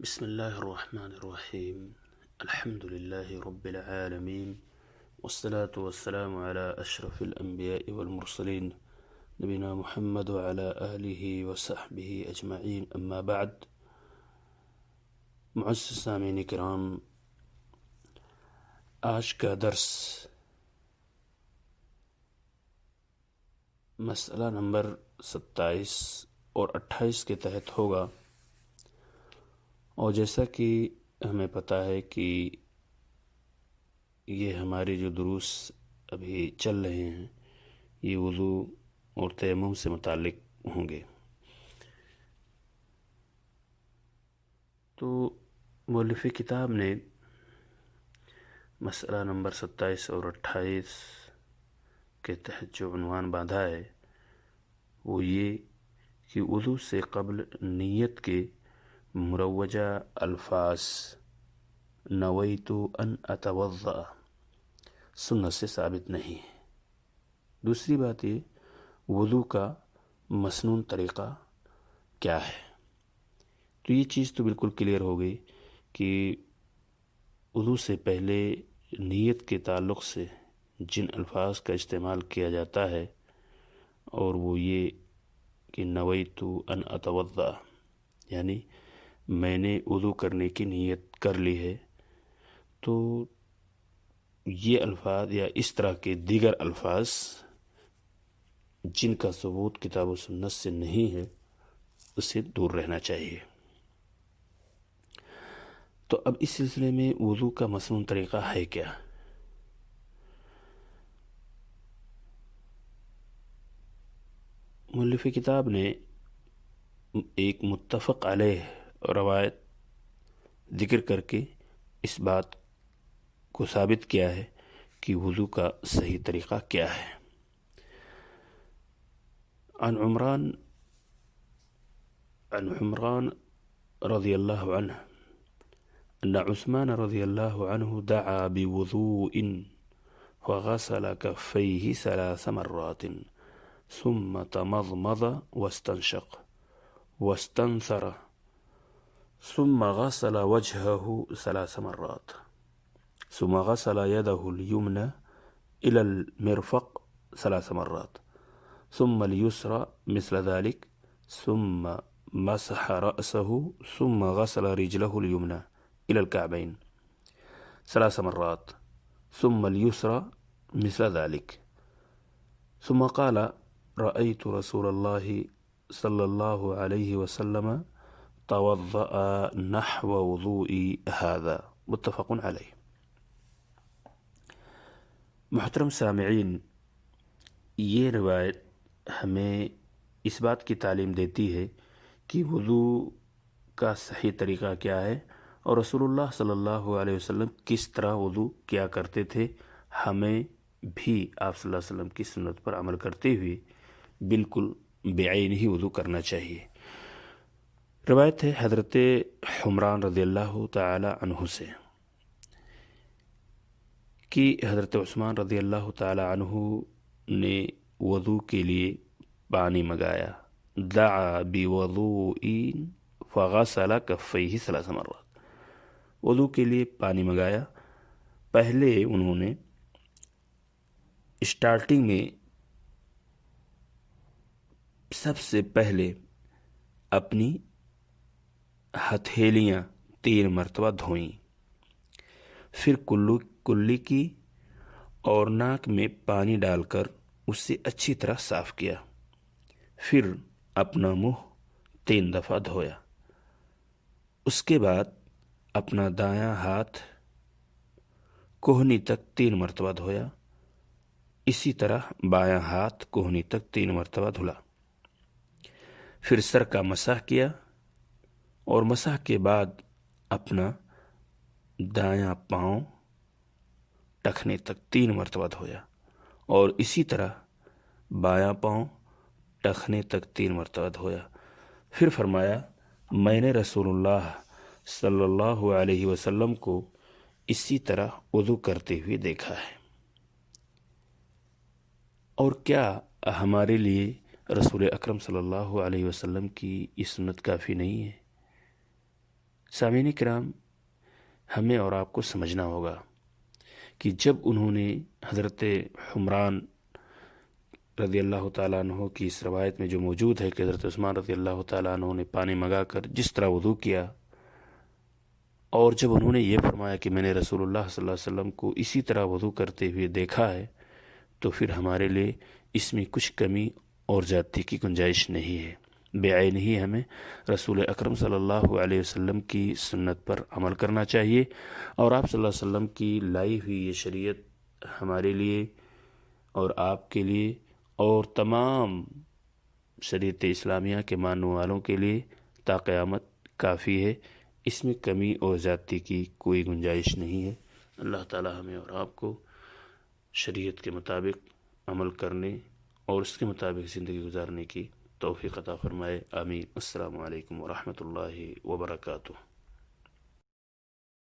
بسم الله الرحمن الرحيم. الحمد لله رب العالمين، والصلاة والسلام على أشرف الأنبياء والمرسلين نبينا محمد وعلى آله وصحبه أجمعين، أما بعد. معزز سامعین کرام، آج کا درس مسئلہ نمبر 27 اور 28 کے تحت ہوگا، اور جیسا کہ ہمیں پتہ ہے کہ یہ ہمارے جو دروس ابھی چل رہے ہیں یہ وضو اور تیمم سے متعلق ہوں گے. تو مؤلف کتاب نے مسئلہ نمبر 27 اور 28 کے تحت جو عنوان باندھا ہے وہ یہ کہ وضو سے قبل نیت کے مروجہ الفاظ نویت ان اتوضا سنت سے ثابت نہیں ہے. دوسری بات یہ وضو کا مسنون طریقہ کیا ہے. تو یہ چیز تو بالکل کلیئر ہو گئی کہ وضو سے پہلے نیت کے تعلق سے جن الفاظ کا استعمال کیا جاتا ہے اور وہ یہ کہ نویت ان اتوضا، یعنی میں نے وضو کرنے کی نیت کر لی ہے. تو یہ الفاظ یا اس طرح کے دیگر الفاظ جن کا ثبوت کتاب و سنت سے نہیں ہے اسے دور رہنا چاہیے. تو اب اس سلسلے میں وضو کا مسنون طریقہ ہے کیا؟ مؤلف کتاب نے ایک متفق علیہ روایت ذکر کر کے اس بات کو ثابت کیا ہے کہ وضو کا صحیح طریقہ کیا ہے. عن عمران رضی اللہ عنہ ان عثمان رضی اللہ عنہ دعا بوضوء فغسل كفيه 3 مرات ثم تمضمض واستنشق واستنثر ثم غسل وجهه 3 مرات ثم غسل يده اليمنى إلى المرفق 3 مرات ثم اليسرى مثل ذلك ثم مسح رأسه ثم غسل رجله اليمنى إلى الكعبين 3 مرات ثم اليسرى مثل ذلك ثم قال رأيت رسول الله صلى الله عليه وسلم توضأ نحو وضوئي هذا متفق علیہ. محترم سامعین، یہ روایت ہمیں اس بات کی تعلیم دیتی ہے کہ وضو کا صحیح طریقہ کیا ہے اور رسول اللہ صلی اللہ علیہ وسلم کس طرح وضو کیا کرتے تھے. ہمیں بھی آپ صلی اللہ علیہ وسلم کی سنت پر عمل کرتے ہوئے بالکل بعین ہی وضو کرنا چاہیے. روایت ہے حضرت عمران رضی اللہ تعالی عنہ سے کہ حضرت عثمان رضی اللہ تعالی عنہ نے وضو کے لیے پانی منگایا. دعا بوضوء فغسل کفیہ 3 مرات، وضو کے لیے پانی منگایا. پہلے انہوں نے اسٹارٹنگ میں سب سے پہلے اپنی ہتھیلیاں 3 مرتبہ دھوئیں، پھر کلی کی اور ناک میں پانی ڈال کر اسے اچھی طرح صاف کیا، پھر اپنا منہ 3 دفعہ دھویا. اس کے بعد اپنا دایاں ہاتھ کوہنی تک 3 مرتبہ دھویا. اسی طرح بایاں ہاتھ کوہنی تک 3 مرتبہ دھلا. پھر سر کا مسح کیا اور مسح کے بعد اپنا دایاں پاؤں ٹخنے تک 3 مرتبہ دھویا، اور اسی طرح بایاں پاؤں ٹخنے تک 3 مرتبہ دھویا. پھر فرمایا میں نے رسول اللہ صلی اللہ علیہ وسلم کو اسی طرح وضو کرتے ہوئے دیکھا ہے. اور کیا ہمارے لیے رسول اکرم صلی اللہ علیہ وسلم کی یہ سنت کافی نہیں ہے؟ سامعین کرام، ہمیں اور آپ کو سمجھنا ہوگا کہ جب انہوں نے حضرت حمران رضی اللہ تعالیٰ عنہ کی اس روایت میں جو موجود ہے کہ حضرت عثمان رضی اللہ تعالیٰ عنہ نے پانی منگا کر جس طرح وضو کیا، اور جب انہوں نے یہ فرمایا کہ میں نے رسول اللہ صلی اللہ علیہ وسلم کو اسی طرح وضو کرتے ہوئے دیکھا ہے، تو پھر ہمارے لیے اس میں کچھ کمی اور زیادتی کی گنجائش نہیں ہے۔ بعین ہی ہمیں رسول اکرم صلی اللہ علیہ وسلم کی سنت پر عمل کرنا چاہیے، اور آپ صلی اللہ علیہ وسلم کی لائی ہوئی یہ شریعت ہمارے لیے اور آپ کے لیے اور تمام شریعت اسلامیہ کے ماننے والوں کے لیے تا قیامت کافی ہے، اس میں کمی اور زیادتی کی کوئی گنجائش نہیں ہے۔ اللہ تعالی ہمیں اور آپ کو شریعت کے مطابق عمل کرنے اور اس کے مطابق زندگی گزارنے کی توفیق عطا فرمائے، آمین۔ السلام علیکم ورحمۃ اللہ وبرکاتہ۔